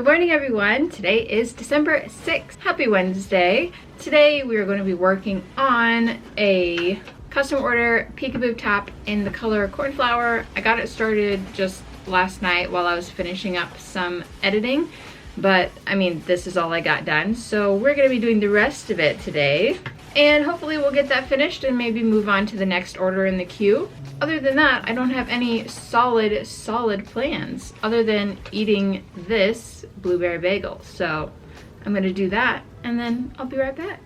morning everyone. Today is December 6th. Happy Wednesday. Today we are going to be working on a custom order peekaboo top in the color cornflower. I got it started just last night while I was finishing up some editing, but I mean this is all I got done, so we're going to be doing the rest of it today, and hopefully we'll get that finished and maybe move on to the next order in the queue. Other than that, I don't have any solid plans other than eating this blueberry bagel. So I'm gonna do that and then I'll be right back.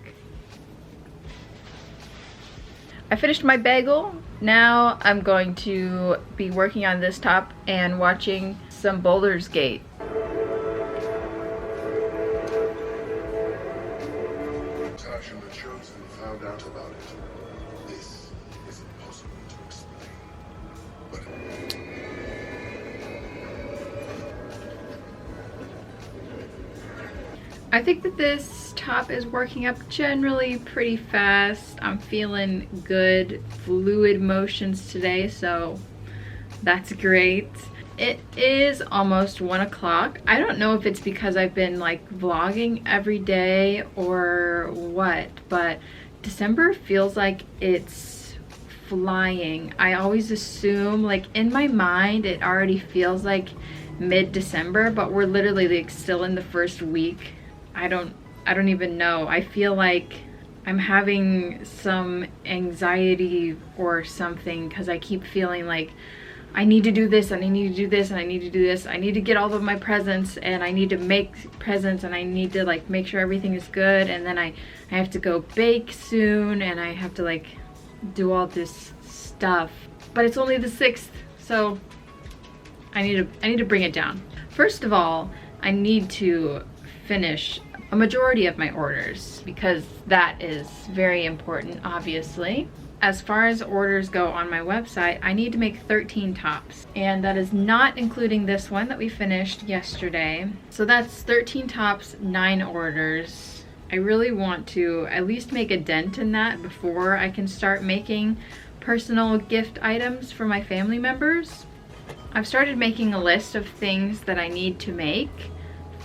I finished my bagel. Now I'm going to be working on this top and watching some Baldur's Gate. Found out about it. This is impossible to explain. But I think that this top is working up generally pretty fast. I'm feeling good fluid motions today, so that's great. It is almost 1 o'clock. I don't know if it's because I've been like vlogging every day or what, but December feels like it's flying. I always assume, like in my mind, it already feels like mid-December, but we're literally like still in the first week. I don't even know. I feel like I'm having some anxiety or something because I keep feeling like I need to do this and I need to do this and I need to do this. I need to get all of my presents and I need to make presents and I need to like make sure everything is good, and then I have to go bake soon and I have to like do all this stuff. But it's only the 6th, so I need to bring it down. First of all, I need to finish a majority of my orders because that is very important, obviously. As far as orders go on my website, I need to make 13 tops, and that is not including this one that we finished yesterday. So that's 13 tops, 9 orders. I really want to at least make a dent in that before I can start making personal gift items for my family members. I've started making a list of things that I need to make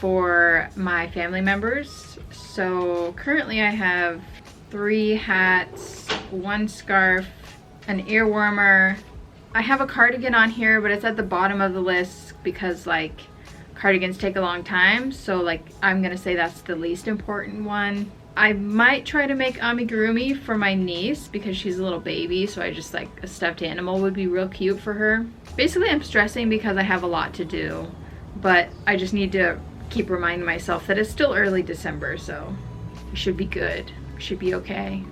for my family members. So currently I have 3 hats, 1 scarf, an ear warmer. I have a cardigan on here, but it's at the bottom of the list because like cardigans take a long time, so like I'm gonna say that's the least important one. I might try to make amigurumi for my niece because she's a little baby, so I just like a stuffed animal would be real cute for her. Basically I'm stressing because I have a lot to do, but I just need to keep reminding myself that it's still early December, so we should be good. Should be okay.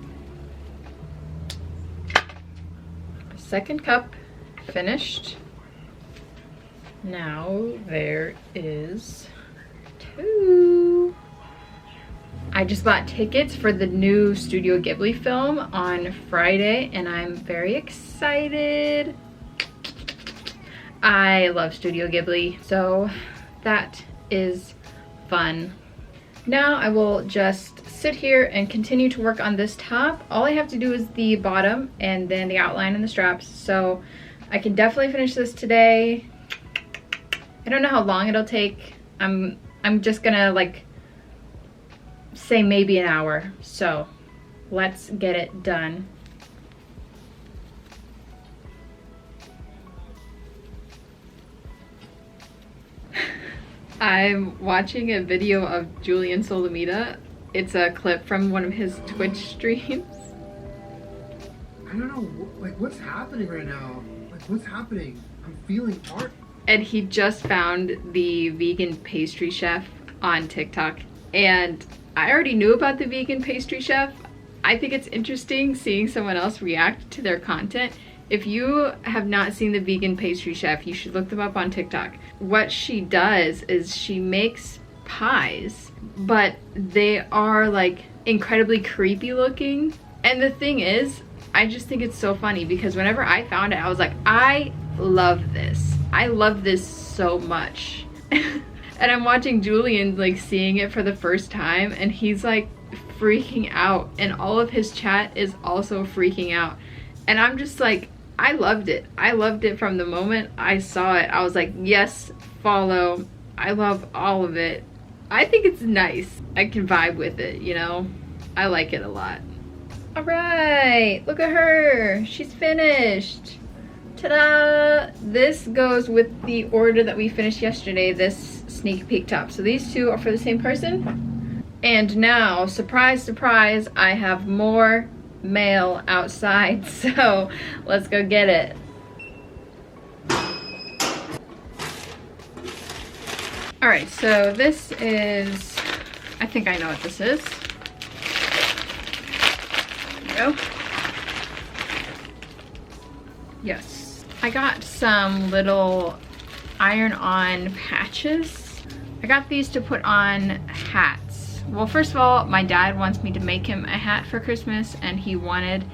Second cup finished. Now there is 2. I just bought tickets for the new Studio Ghibli film on Friday and I'm very excited. I love Studio Ghibli, so that is fun. Now I will just sit here and continue to work on this top. All I have to do is the bottom and then the outline and the straps, so I can definitely finish this today. I don't know how long it'll take. I'm just gonna like say maybe an hour, so let's get it done. I'm watching a video of Julian Solomita. It's a clip from one of his Twitch streams. I don't know, like what's happening right now? Like what's happening? I'm feeling art. And he just found the vegan pastry chef on TikTok. And I already knew about the vegan pastry chef. I think it's interesting seeing someone else react to their content. If you have not seen the vegan pastry chef, you should look them up on TikTok. What she does is she makes pies, but they are like incredibly creepy looking. And the thing is, I just think it's so funny because whenever I found it, I was like, I love this. I love this so much. And I'm watching Julian like seeing it for the first time and he's like freaking out, and all of his chat is also freaking out. And I'm just like, I loved it. I loved it from the moment I saw it. I was like, yes, follow I love all of it. I think it's nice. I can vibe with it, you know? I like it a lot. All right, look at her. She's finished. Ta-da! This goes with the order that we finished yesterday, this sneak peek top. So these two are for the same person. And now, surprise, surprise, I have more mail outside. So let's go get it. All right, so this is, I think I know what this is. There we go. Yes. I got some little iron-on patches. I got these to put on hats. Well, first of all, my dad wants me to make him a hat for Christmas, and he wanted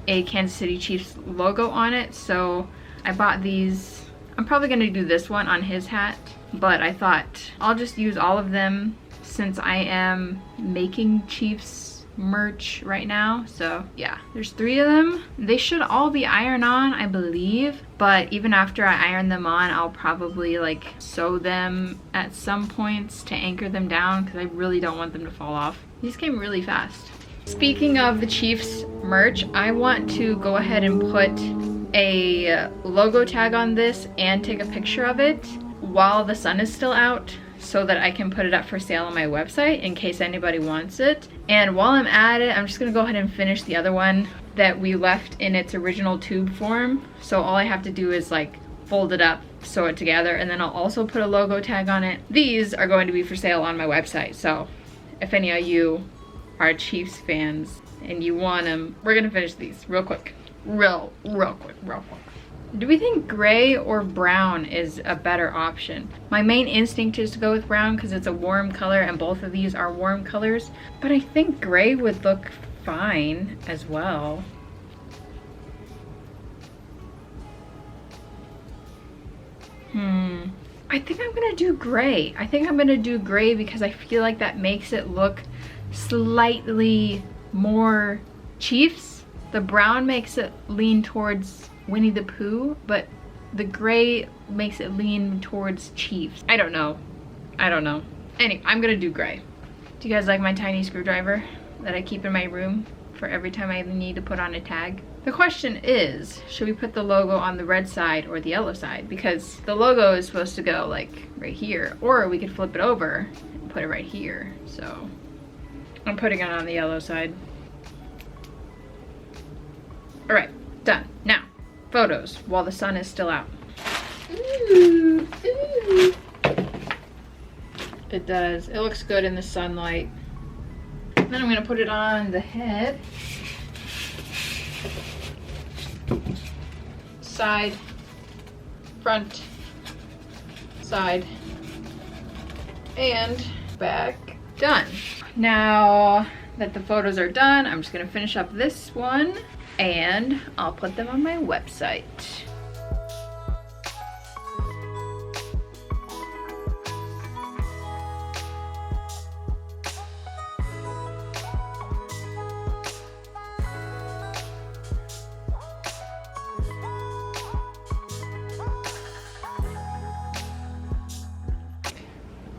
a Kansas City Chiefs logo on it, so I bought these. I'm probably gonna do this one on his hat, but I thought I'll just use all of them since I am making Chiefs merch right now. So yeah, there's 3 of them. They should all be iron on, I believe, but even after I iron them on, I'll probably like sew them at some points to anchor them down because I really don't want them to fall off. These came really fast. Speaking of the Chiefs merch, I want to go ahead and put a logo tag on this and take a picture of it while the sun is still out so that I can put it up for sale on my website in case anybody wants it. And while I'm at it, I'm just gonna go ahead and finish the other one that we left in its original tube form. So all I have to do is like fold it up, sew it together, and then I'll also put a logo tag on it. These are going to be for sale on my website. So if any of you are Chiefs fans and you want them, we're gonna finish these real quick. Real quick. Do we think gray or brown is a better option? My main instinct is to go with brown because it's a warm color and both of these are warm colors, but I think gray would look fine as well. I think I'm gonna do gray. I think I'm gonna do gray because I feel like that makes it look slightly more Chiefs. The brown makes it lean towards Winnie the Pooh, but the gray makes it lean towards Chiefs. I don't know. Anyway, I'm gonna do gray. Do you guys like my tiny screwdriver that I keep in my room for every time I need to put on a tag? The question is, should we put the logo on the red side or the yellow side? Because the logo is supposed to go like right here, or we could flip it over and put it right here. So I'm putting it on the yellow side. All right, done. Now, photos while the sun is still out. Ooh. It does. It looks good in the sunlight. Then I'm gonna put it on the head. Side, front, side, and back. Done. Now that the photos are done, I'm just gonna finish up this one and I'll put them on my website.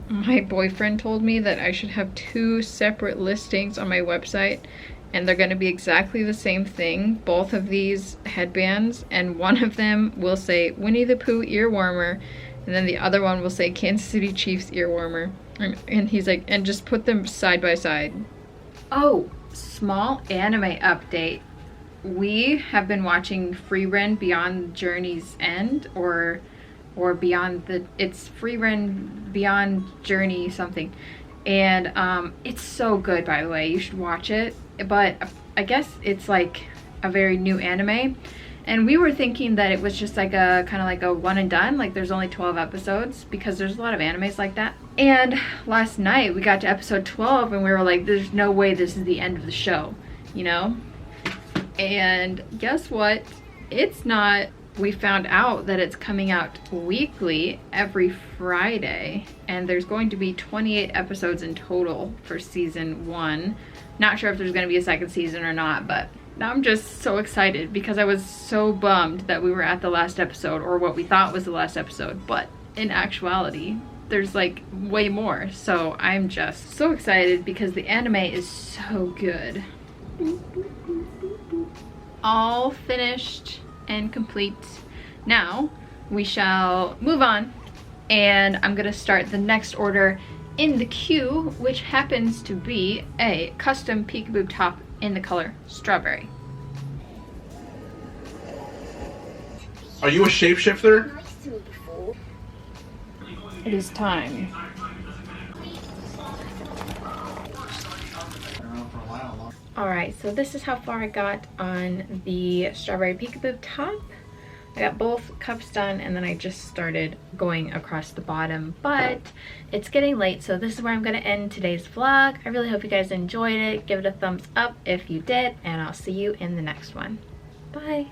My boyfriend told me that I should have 2 separate listings on my website, and they're going to be exactly the same thing, both of these headbands, and one of them will say Winnie the Pooh ear warmer, and then the other one will say Kansas City Chiefs ear warmer. And he's like, and just put them side by side. Oh, small anime update. We have been watching Frieren Beyond Journey's End, or Beyond the, it's Frieren Beyond Journey something. And it's so good, by the way. You should watch it. But I guess it's like a very new anime. And we were thinking that it was just like a kind of like a one and done. Like there's only 12 episodes because there's a lot of animes like that. And last night we got to episode 12 and we were like, there's no way this is the end of the show, you know? And guess what? It's not. We found out that it's coming out weekly every Friday, and there's going to be 28 episodes in total for season 1. Not sure if there's going to be a second season or not, but now I'm just so excited because I was so bummed that we were at the last episode, or what we thought was the last episode, but in actuality there's like way more. So I'm just so excited because the anime is so good. All finished and complete. Now we shall move on, and I'm gonna start the next order in the queue, which happens to be a custom peekaboo top in the color strawberry. Are you a shapeshifter? It is time. Alright, so this is how far I got on the strawberry peekaboo top. I got both cups done, and then I just started going across the bottom, but it's getting late, so this is where I'm going to end today's vlog. I really hope you guys enjoyed it. Give it a thumbs up if you did, and I'll see you in the next one. Bye!